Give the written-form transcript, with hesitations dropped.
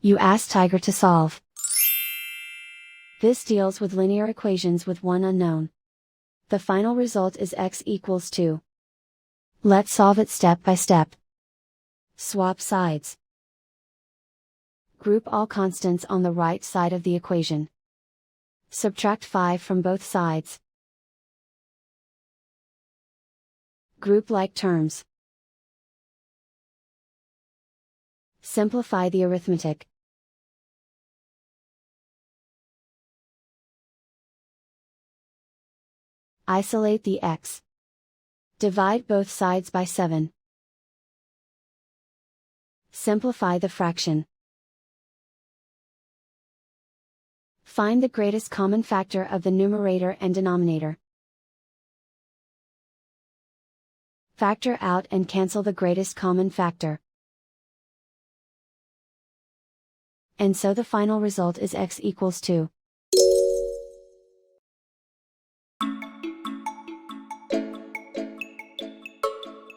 You ask Tiger to solve. This deals with linear equations with one unknown. The final result is x equals 2. Let's solve it step by step. Swap sides. Group all constants on the right side of the equation. Subtract 5 from both sides. Group like terms. Simplify the arithmetic. Isolate the x. Divide both sides by 7. Simplify the fraction. Find the greatest common factor of the numerator and denominator. Factor out and cancel the greatest common factor. And so the final result is x equals 2.